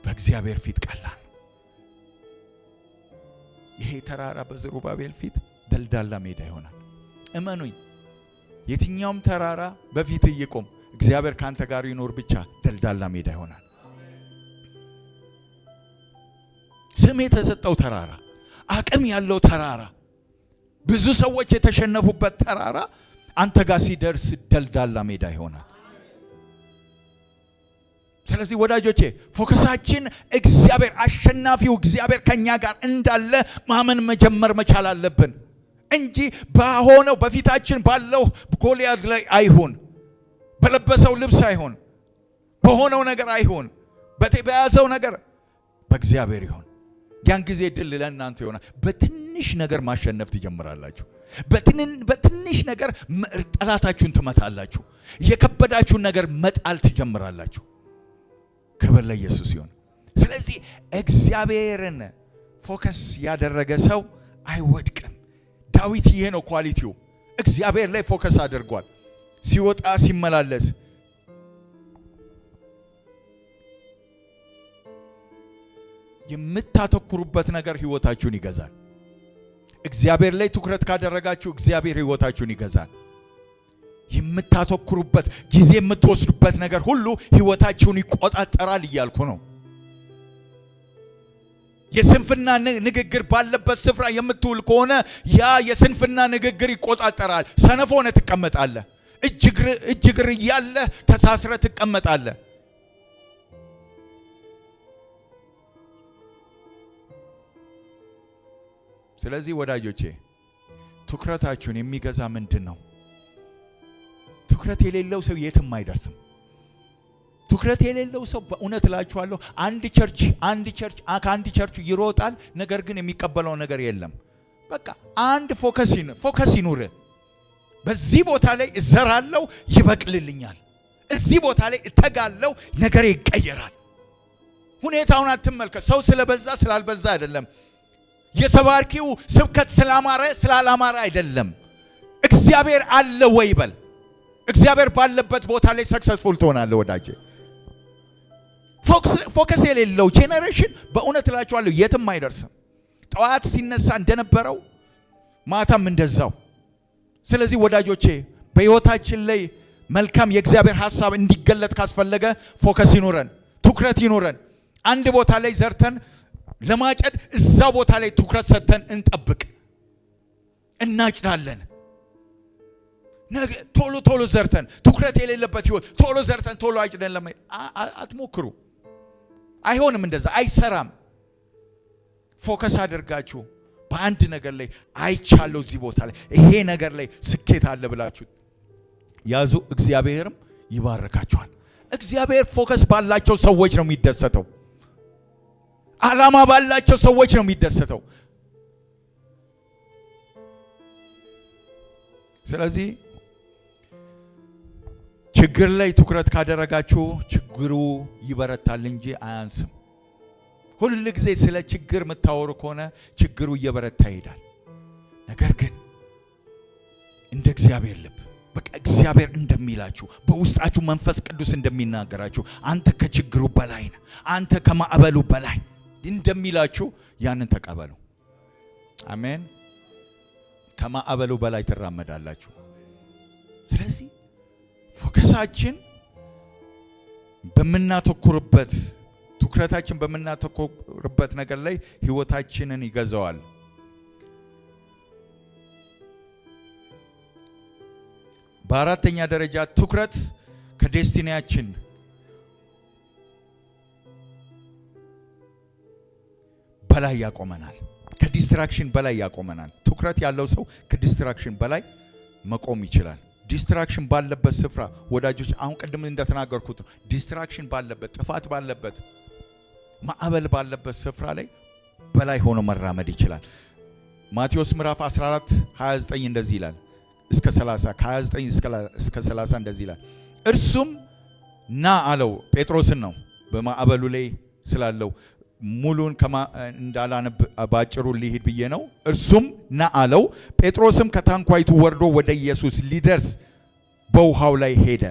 በእግዚአብሔር ፊት ቀላል ነው። ይሄ ተራራ በዘሩባቤል ፊት ደልዳላ ሜዳ ይሆናል። እመኑኝ፣ የትኛውም ተራራ በፊት ይቆም፣ እግዚአብሔር ካንተ ጋር ይኖር ብቻ ደልዳላ ሜዳ ይሆናል። ስም የተሰጠው ተራራ፣ አቅም ያለው ተራራ፣ ብዙ ሰዎች የተሸነፉበት ተራራ አንተ ጋር ሲደርስ ደልዳላ ሜዳ ይሆናል። ስለዚህ ወዳጆቼ ፎከሳችን እግዚአብሔር፣ አሸናፊው እግዚአብሔር ከኛ ጋር እንዳለ ማመን መጀመር መቻል አለብን። እንጂ በሆነው በፊታችን ባለው ጎልያድ ላይ አይሆን፣ በለበሰው ልብስ አይሆን፣ በሆነው ነገር አይሆን፣ በያዘው ነገር በእግዚአብሔር ይሆን። ያን ጊዜ ድል ለእናንተ ይሆናል። በትንሽ ነገር ማሸነፍ ትጀምራላችሁ። በትንሽ ነገር ጠላታችሁን ትመታላችሁ። የከበዳችሁን ነገር መጣል ትጀምራላችሁ። ክብር ለኢየሱስ ይሁን። ስለዚህ እግዚአብሔርን ፎከስ ያደረገ ሰው አይወድቅም። ዳዊት ይሄ ነው ኳሊቲው። እግዚአብሔር ላይ ፎከስ አድርጓል። ሲወጣ ሲመላለስ የምታተኩሩበት ነገር ህይወታችሁን ይገዛል። እግዚአብሔር ላይ ትኩረት ካደረጋችሁ እግዚአብሔር ህይወታችሁን ይገዛል። የምታተኩሩበት ጊዜ የምትወስዱበት ነገር ሁሉ ህይወታችሁን ይቆጣጠራል እያልኩ ነው። የስንፍና ንግግር ባለበት ስፍራ የምትውል ከሆነ ያ የስንፍና ንግግር ይቆጣጠራል። ሰነፍ ሆነ ትቀመጣለህ። እጅግር እያለ ተሳስረ ትቀመጣለህ። ስለዚህ ወዳጆቼ ትኩረታችሁን የሚገዛ ምንድን ነው? ትኩረት የሌለው ሰው የትም አይደርስም። ትኩረት የሌለው ሰው በእውነት እላችኋለሁ ከአንድ ቸርች ይሮጣል፣ ነገር ግን የሚቀበለው ነገር የለም። በቃ አንድ ፎከስ ይኑር። በዚህ ቦታ ላይ እዘራለሁ ይበቅልልኛል፣ እዚህ ቦታ ላይ እተጋለሁ ነገር ይቀየራል። ሁኔታውን አትመልከት። ሰው ስለበዛ ስላልበዛ አይደለም። የሰባርኪው ስብከት ስላማረ ስላላማረ አይደለም። እግዚአብሔር አለ ወይ በል። እግዚአብሔር ባለበት ቦታ ላይ ሰክሰስፉል ትሆናለህ ወዳጄ። ፎከስ የሌለው ጄኔሬሽን በእውነት እላችኋለሁ የትም አይደርስም። ጠዋት ሲነሳ እንደነበረው ማታም እንደዛው። ስለዚህ ወዳጆቼ በሕይወታችን ላይ መልካም የእግዚአብሔር ሐሳብ እንዲገለጥ ካስፈለገ ፎከስ ይኑረን፣ ትኩረት ይኑረን። አንድ ቦታ ላይ ዘርተን ለማጨድ እዛ ቦታ ላይ ትኩረት ሰጥተን እንጠብቅ። እናጭዳለን። ቶሎ ዘርተን ትኩረት የሌለበት ህይወት ቶሎ ዘርተን ቶሎ አጭደን ለማየት አትሞክሩ። አይሆንም፣ እንደዛ አይሰራም። ፎከስ አድርጋችሁ በአንድ ነገር ላይ አይቻለሁ፣ እዚህ ቦታ ላይ ይሄ ነገር ላይ ስኬት አለ ብላችሁ ያዙ። እግዚአብሔርም ይባርካችኋል። እግዚአብሔር ፎከስ ባላቸው ሰዎች ነው የሚደሰተው። ዓላማ ባላቸው ሰዎች ነው የሚደሰተው። ስለዚህ ችግር ላይ ትኩረት ካደረጋችሁ ችግሩ ይበረታል እንጂ አያንስም። ሁል ጊዜ ስለ ችግር የምታወሩ ከሆነ ችግሩ እየበረታ ይሄዳል። ነገር ግን እንደ እግዚአብሔር ልብ በቃ እግዚአብሔር እንደሚላችሁ በውስጣችሁ መንፈስ ቅዱስ እንደሚናገራችሁ አንተ ከችግሩ በላይ ነህ፣ አንተ ከማዕበሉ በላይ እንደሚላችሁ ያንን ተቀበሉ። አሜን። ከማዕበሉ በላይ ትራመዳላችሁ። ስለዚህ ፎከሳችን በመናተኩርበት ትኩረታችን በመናተኩርበት ነገር ላይ ህይወታችንን ይገዛዋል። በአራተኛ ደረጃ ትኩረት ከዴስቲኒያችን በላይ ያቆመናል። ከዲስትራክሽን በላይ ያቆመናል። ትኩረት ያለው ሰው ከዲስትራክሽን በላይ መቆም ይችላል። ዲስትራክሽን ባለበት ስፍራ ወዳጆች፣ አሁን ቅድም እንደተናገርኩት ነው። ዲስትራክሽን ባለበት፣ ጥፋት ባለበት፣ ማዕበል ባለበት ስፍራ ላይ በላይ ሆኖ መራመድ ይችላል። ማቴዎስ ምዕራፍ 14 29 እንደዚህ ይላል እስከ 30 ከ29 እስከ 30 እንደዚህ ይላል። እርሱም ና አለው። ጴጥሮስን ነው በማዕበሉ ላይ ስላለው ሙሉን እንዳላነብ ባጭሩ ሊሄድ ብዬ ነው። እርሱም ና አለው። ጴጥሮስም ከታንኳይቱ ወርዶ ወደ ኢየሱስ ሊደርስ በውሃው ላይ ሄደ።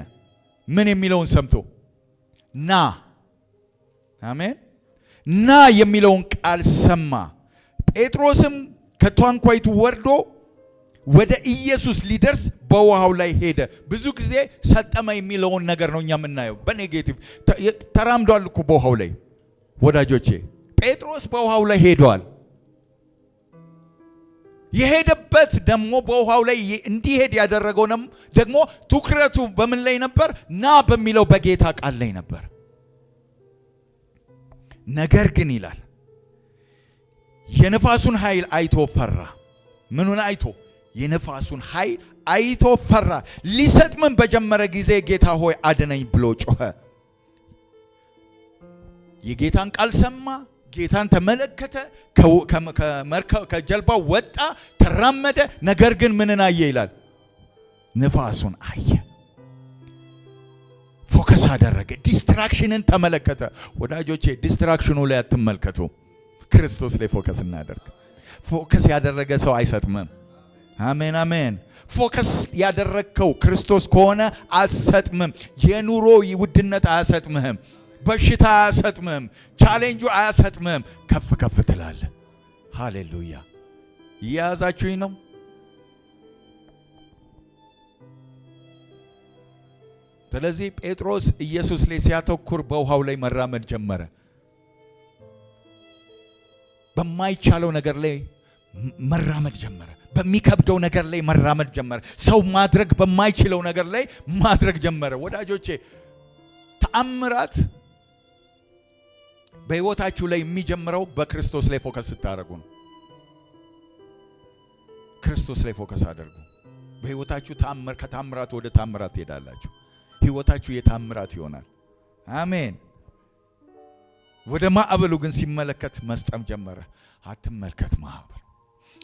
ምን የሚለውን ሰምቶ ና። አሜን። ና የሚለውን ቃል ሰማ። ጴጥሮስም ከታንኳይቱ ወርዶ ወደ ኢየሱስ ሊደርስ በውሃው ላይ ሄደ። ብዙ ጊዜ ሰጠመ የሚለውን ነገር ነው እኛ የምናየው በኔጌቲቭ። ተራምዷል እኮ በውሃው ላይ ወዳጆቼ። ጴጥሮስ በውሃው ላይ ሄዷል። የሄደበት ደግሞ በውሃው ላይ እንዲሄድ ያደረገው ደግሞ ትኩረቱ በምን ላይ ነበር? ና በሚለው በጌታ ቃል ላይ ነበር። ነገር ግን ይላል የነፋሱን ኃይል አይቶ ፈራ። ምኑን አይቶ? የነፋሱን ኃይል አይቶ ፈራ። ሊሰጥምን በጀመረ ጊዜ ጌታ ሆይ አድነኝ ብሎ ጮኸ። የጌታን ቃል ሰማ፣ ጌታን ተመለከተ፣ ከጀልባው ወጣ፣ ተራመደ። ነገር ግን ምንን አየ ይላል? ነፋሱን አየ። ፎከስ አደረገ። ዲስትራክሽንን ተመለከተ። ወዳጆቼ ዲስትራክሽኑ ላይ አትመልከቱ፣ ክርስቶስ ላይ ፎከስ እናደርግ። ፎከስ ያደረገ ሰው አይሰጥምም። አሜን አሜን። ፎከስ ያደረግከው ክርስቶስ ከሆነ አትሰጥምም። የኑሮ ውድነት አያሰጥምህም። በሽታ አያሰጥምህም። ቻሌንጁ አያሰጥምህም። ከፍ ከፍ ትላለህ። ሃሌሉያ። እያያዛችሁኝ ነው? ስለዚህ ጴጥሮስ ኢየሱስ ላይ ሲያተኩር በውሃው ላይ መራመድ ጀመረ። በማይቻለው ነገር ላይ መራመድ ጀመረ። በሚከብደው ነገር ላይ መራመድ ጀመረ። ሰው ማድረግ በማይችለው ነገር ላይ ማድረግ ጀመረ። ወዳጆቼ ተአምራት በሕይወታችሁ ላይ የሚጀምረው በክርስቶስ ላይ ፎከስ ስታደርጉ ነው። ክርስቶስ ላይ ፎከስ አድርጉ። በሕይወታችሁ ከተአምራት ወደ ተአምራት ትሄዳላችሁ። ሕይወታችሁ የተአምራት ይሆናል። አሜን። ወደ ማዕበሉ ግን ሲመለከት መስጠም ጀመረ። አትመልከት ማዕበል፣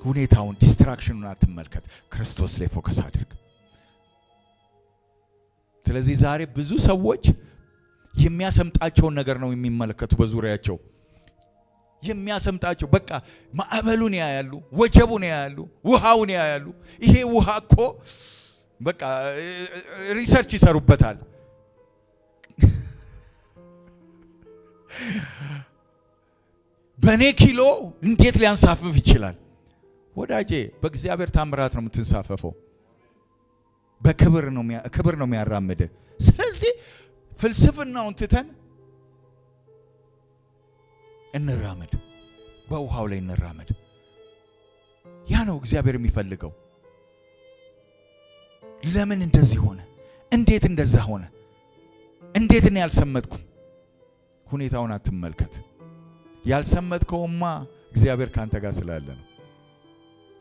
ሁኔታውን፣ ዲስትራክሽኑን አትመልከት። ክርስቶስ ላይ ፎከስ አድርግ። ስለዚህ ዛሬ ብዙ ሰዎች የሚያሰምጣቸውን ነገር ነው የሚመለከቱ። በዙሪያቸው የሚያሰምጣቸው በቃ ማዕበሉን ያያሉ፣ ወጀቡን ያያሉ፣ ውሃውን ያያሉ። ይሄ ውሃ እኮ በቃ ሪሰርች ይሰሩበታል። በኔ ኪሎ እንዴት ሊያንሳፍፍ ይችላል? ወዳጄ በእግዚአብሔር ታምራት ነው የምትንሳፈፈው። በክብር ነው የሚያራምድ። ስለዚህ ፍልስፍናውን ትተን እንራመድ፣ በውሃው ላይ እንራመድ። ያ ነው እግዚአብሔር የሚፈልገው። ለምን እንደዚህ ሆነ? እንዴት እንደዛ ሆነ? እንዴት እኔ ያልሰመጥኩም? ሁኔታውን አትመልከት። ያልሰመጥከውማ እግዚአብሔር ካንተ ጋር ስላለ ነው።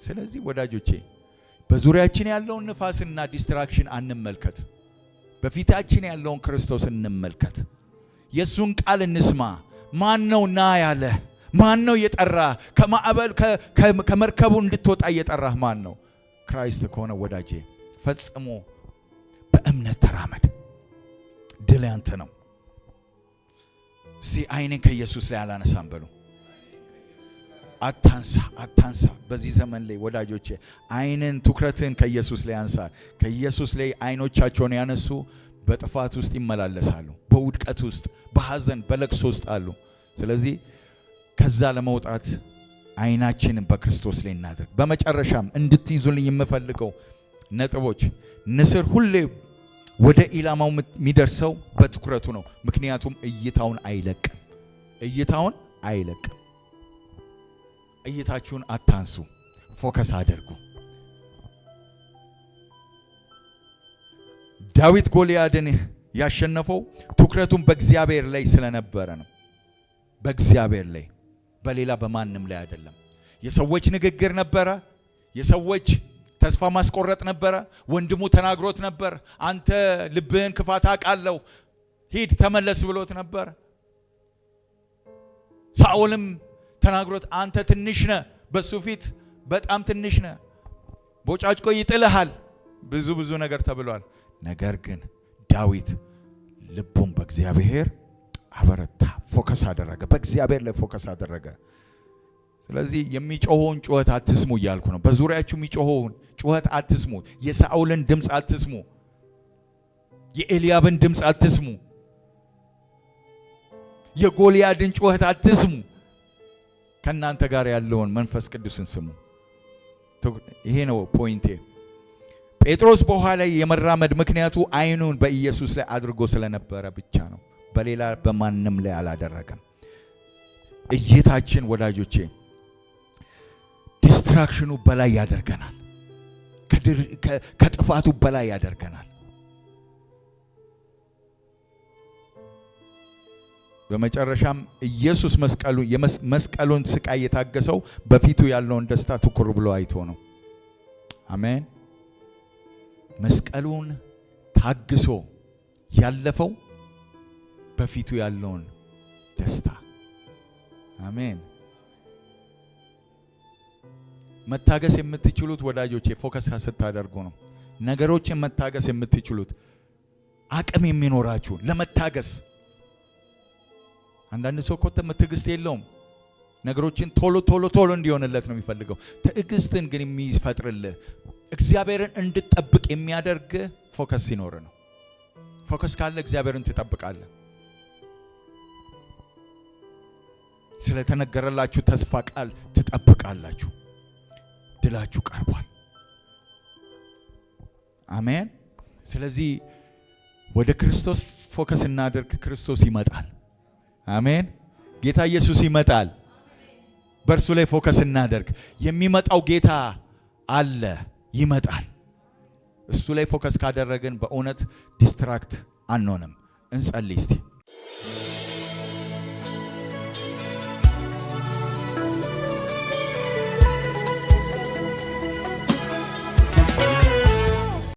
ስለዚህ ወዳጆቼ በዙሪያችን ያለውን ንፋስና ዲስትራክሽን አንመልከት። በፊታችን ያለውን ክርስቶስ እንመልከት። የሱን ቃል እንስማ። ማን ነው ና ያለ? ማን ነው የጠራ? ከማዕበል ከመርከቡ እንድትወጣ እየጠራህ ማን ነው? ክራይስት ከሆነ ወዳጄ ፈጽሞ በእምነት ተራመድ። ድል ያንተ ነው። እስቲ አይኔን ከኢየሱስ ላይ አላነሳም በሉ። አታንሳ። በዚህ ዘመን ላይ ወዳጆቼ አይንን ትኩረትን ከኢየሱስ ላይ አንሳ። ከኢየሱስ ላይ አይኖቻቸውን ያነሱ በጥፋት ውስጥ ይመላለሳሉ፣ በውድቀት ውስጥ፣ በሐዘን፣ በለቅሶ ውስጥ አሉ። ስለዚህ ከዛ ለመውጣት አይናችንን በክርስቶስ ላይ እናድርግ። በመጨረሻም እንድትይዙልኝ የምፈልገው ነጥቦች፣ ንስር ሁሌ ወደ ኢላማው የሚደርሰው በትኩረቱ ነው። ምክንያቱም እይታውን አይለቅም። እይታችሁን አታንሱ፣ ፎከስ አድርጉ። ዳዊት ጎልያድን ያሸነፈው ትኩረቱን በእግዚአብሔር ላይ ስለነበረ ነው። በእግዚአብሔር ላይ፣ በሌላ በማንም ላይ አይደለም። የሰዎች ንግግር ነበረ፣ የሰዎች ተስፋ ማስቆረጥ ነበረ። ወንድሙ ተናግሮት ነበር፣ አንተ ልብህን ክፋት አውቃለሁ፣ ሂድ ተመለስ ብሎት ነበር። ሳኦልም ተናግሮት አንተ ትንሽ ነህ፣ በሱ ፊት በጣም ትንሽ ነህ፣ ቦጫጭቆ ይጥልሃል፣ ብዙ ነገር ተብሏል። ነገር ግን ዳዊት ልቡን በእግዚአብሔር አበረታ፣ ፎከስ አደረገ፣ በእግዚአብሔር ላይ ፎከስ አደረገ። ስለዚህ የሚጮኸውን ጩኸት አትስሙ እያልኩ ነው። በዙሪያችሁ የሚጮኸውን ጩኸት አትስሙ። የሳኦልን ድምፅ አትስሙ። የኤልያብን ድምፅ አትስሙ። የጎልያድን ጩኸት አትስሙ። ከእናንተ ጋር ያለውን መንፈስ ቅዱስን ስሙ። ይሄ ነው ፖይንቴ። ጴጥሮስ በኋላ የመራመድ ምክንያቱ አይኑን በኢየሱስ ላይ አድርጎ ስለነበረ ብቻ ነው። በሌላ በማንም ላይ አላደረገም። እይታችን ወዳጆቼ ዲስትራክሽኑ በላይ ያደርገናል። ከጥፋቱ በላይ ያደርገናል። በመጨረሻም ኢየሱስ መስቀሉን ስቃይ የታገሰው በፊቱ ያለውን ደስታ ትኩር ብሎ አይቶ ነው። አሜን። መስቀሉን ታግሶ ያለፈው በፊቱ ያለውን ደስታ አሜን። መታገስ የምትችሉት ወዳጆቼ ፎከስ ስታደርጉ ነው። ነገሮችን መታገስ የምትችሉት አቅም የሚኖራችሁ ለመታገስ። አንዳንድ ሰው እኮ ትዕግስት የለውም። ነገሮችን ቶሎ እንዲሆንለት ነው የሚፈልገው። ትዕግስትን ግን የሚፈጥርልህ እግዚአብሔርን እንድትጠብቅ የሚያደርግ ፎከስ ሲኖር ነው። ፎከስ ካለ እግዚአብሔርን ትጠብቃለህ። ስለተነገረላችሁ ተስፋ ቃል ትጠብቃላችሁ። ድላችሁ ቀርቧል። አሜን። ስለዚህ ወደ ክርስቶስ ፎከስ እናድርግ። ክርስቶስ ይመጣል። አሜን። ጌታ ኢየሱስ ይመጣል። በእርሱ ላይ ፎከስ እናድርግ። የሚመጣው ጌታ አለ፣ ይመጣል። እሱ ላይ ፎከስ ካደረግን በእውነት ዲስትራክት አንሆንም። እንጸልይ እስቲ።